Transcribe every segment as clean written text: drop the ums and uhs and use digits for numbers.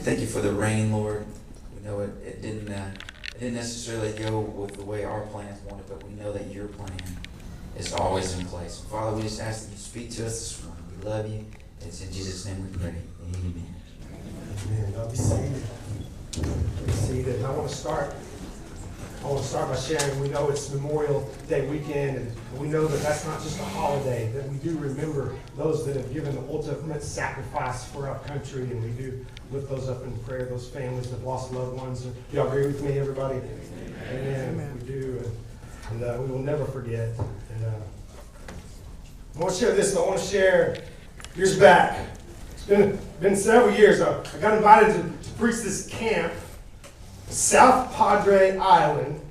thank you for the rain, Lord. We know it didn't necessarily go with the way our plans wanted, but we know that your plan is always in place. Father, we just ask that you speak to us this morning. We love you. It's in Jesus' name we pray. Amen. Amen. I'll be seated. Be seated. And I want to start by sharing. We know it's Memorial Day weekend, and we know that that's not just a holiday, that we do remember those that have given the ultimate sacrifice for our country, and we do lift those up in prayer, those families that have lost loved ones. Do y'all agree with me, everybody? Amen. We do. And we will never forget. And I want to share this. I want to share years back. It's been several years. I got invited to preach this camp, South Padre Island,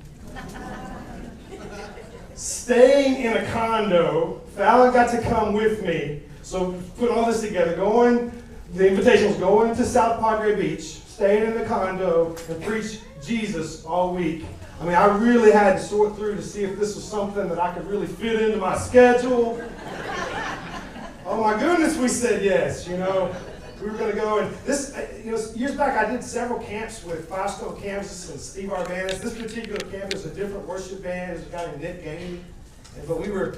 staying in a condo. Fallon got to come with me. So put all this together. The invitation was going to South Padre Beach, staying in the condo, and preach Jesus all week. I mean, I really had to sort through to see if this was something that I could really fit into my schedule. Oh my goodness, we said yes, We were going to go, and this, years back I did several camps with Fosco, Kansas, and Steve Arvanis. This particular camp is a different worship band. There's a guy named Nick Gainey. But we're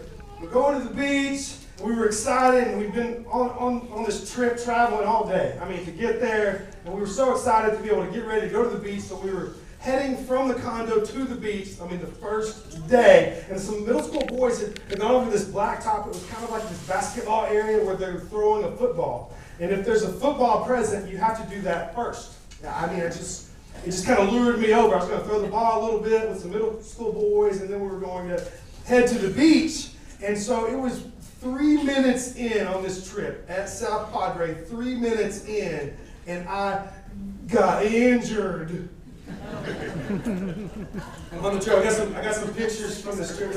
going to the beach. We were excited, and we've been on this trip traveling all day. I mean, to get there, and we were so excited to be able to get ready to go to the beach, so we were heading from the condo to the beach, the first day, and some middle school boys had gone over this blacktop. It was kind of like this basketball area where they were throwing a football. And if there's a football present, you have to do that first. I mean, it just kind of lured me over. I was going to throw the ball a little bit with some middle school boys, and then we were going to head to the beach. And so it was 3 minutes in on this trip at South Padre, 3 minutes in, and I got injured. I'm on the trail. I got some pictures from this trip.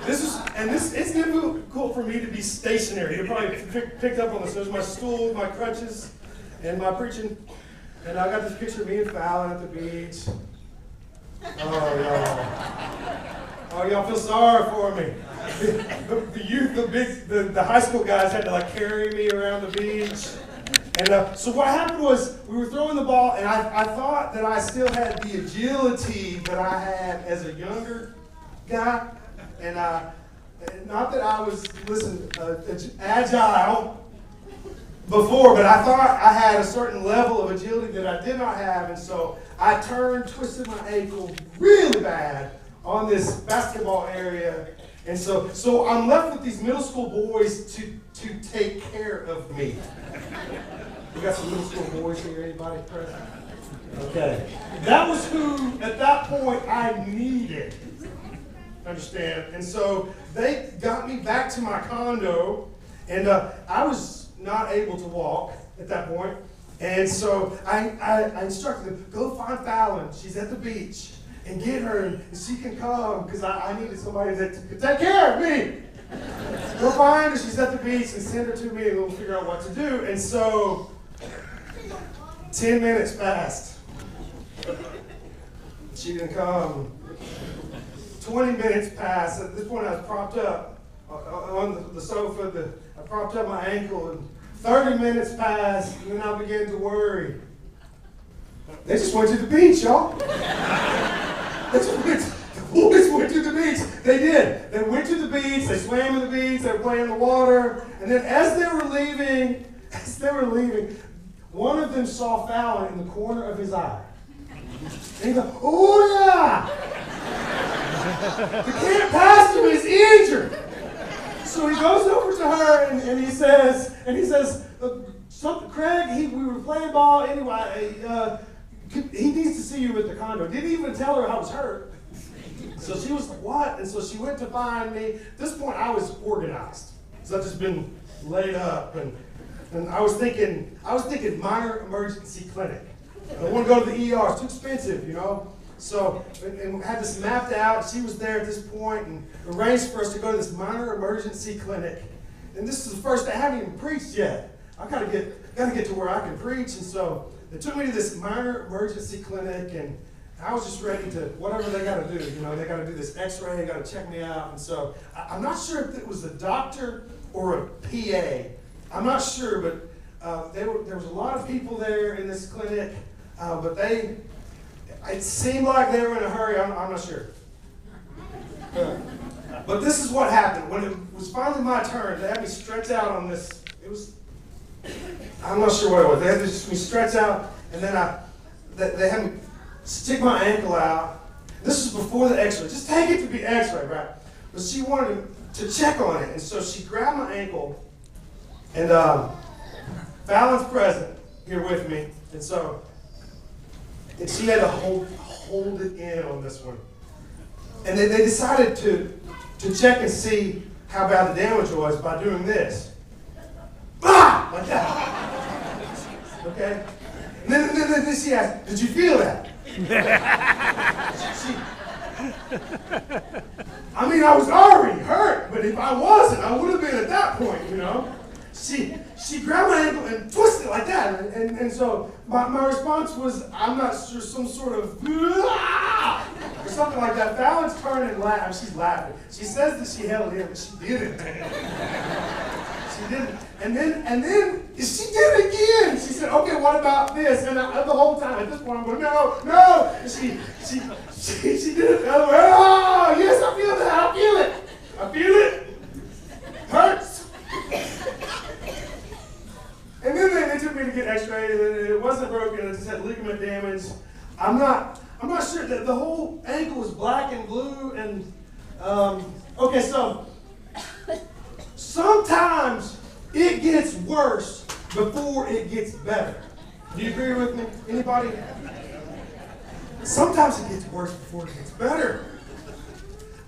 It's difficult for me to be stationary. You probably picked up on this. There's my stool, my crutches, and my preaching. And I got this picture of me and Fallon at the beach. Oh, y'all feel sorry for me. The youth, the high school guys had to carry me around the beach. And so what happened was we were throwing the ball, and I thought that I still had the agility that I had as a younger guy. And not that I was, agile before, but I thought I had a certain level of agility that I did not have. And so I twisted my ankle really bad on this basketball area. And so I'm left with these middle school boys to take care of me. We got some middle school boys here. Anybody present? Okay. That was who, at that point, I needed. Understand? And so they got me back to my condo, and I was not able to walk at that point. And so I instructed them, go find Fallon. She's at the beach. And get her, and she can come, because I needed somebody that could take care of me. Go find her, she's at the beach, and send her to me, and we'll figure out what to do. And so, 10 minutes passed. She didn't come. 20 minutes passed. At this point, I was propped up on the sofa. I propped up my ankle, and 30 minutes passed, and then I began to worry. They just went to the beach, y'all. The boys went to the beach. They did. They went to the beach. They swam in the beach. They were playing in the water. And then as they were leaving, one of them saw Fallon in the corner of his eye. And he goes, oh yeah! The camp pastor is injured. So he goes over to her and he says, Craig, we were playing ball anyway. He needs to see you at the condo. Didn't even tell her I was hurt. So she was like, what? And so she went to find me. At this point, I was organized. So I've just been laid up. And I was thinking minor emergency clinic. I don't want to go to the ER. It's too expensive, So, and had this mapped out. She was there at this point and arranged for us to go to this minor emergency clinic. And this is the first day. I haven't even preached yet. I got to get to where I can preach. And so they took me to this minor emergency clinic, and I was just ready to, whatever they got to do. They got to do this x-ray, they got to check me out. And so I'm not sure if it was a doctor or a PA. I'm not sure, but there was a lot of people there in this clinic, but it seemed like they were in a hurry. I'm not sure. But this is what happened. When it was finally my turn, they had me stretch out on this. I'm not sure what it was. They had me stretch out, and then they had me stick my ankle out. This was before the x-ray. Just take it to be x-ray, right? But she wanted to check on it, and so she grabbed my ankle, and Fallon's present here with me, and she had to hold it in on this one. And they decided to check and see how bad the damage was by doing this. Ah! Like that. Okay? And then she asked, did you feel that? I mean, I was already hurt, but if I wasn't, I would have been at that point, you know? She grabbed my ankle and twisted it like that. And so my response was, I'm not sure, some sort of, or something like that. Fallon's turning and laughing. She's laughing. She says that she held it in, but she didn't. She didn't. And then she did it again. She said, okay, what about this? And the whole time, at this point, I'm going, no. And she did it the other way. Oh, yes, I feel that. I feel it. Hurts. And then they took me to get x-rayed, and it wasn't broken. It just had ligament damage. I'm not sure that the whole ankle was black and blue. And okay, so sometimes it gets worse before it gets better. Do you agree with me? Anybody? Sometimes it gets worse before it gets better.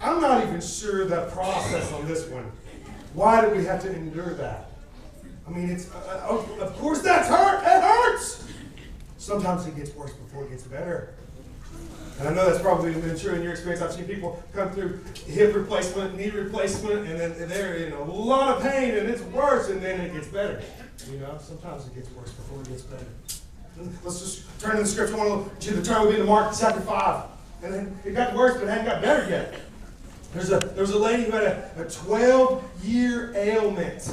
I'm not even sure the process on this one. Why do we have to endure that? I mean, it's of course that's hurt. It hurts. Sometimes it gets worse before it gets better. And I know that's probably been true in your experience. I've seen people come through hip replacement, knee replacement, and then they're in a lot of pain, and it's worse, and then it gets better. You know, sometimes it gets worse before it gets better. Let's just turn to the scripture. I want you to turn with me to Mark chapter 5. And then it got worse, but it hadn't got better yet. There was a lady who had a 12-year ailment.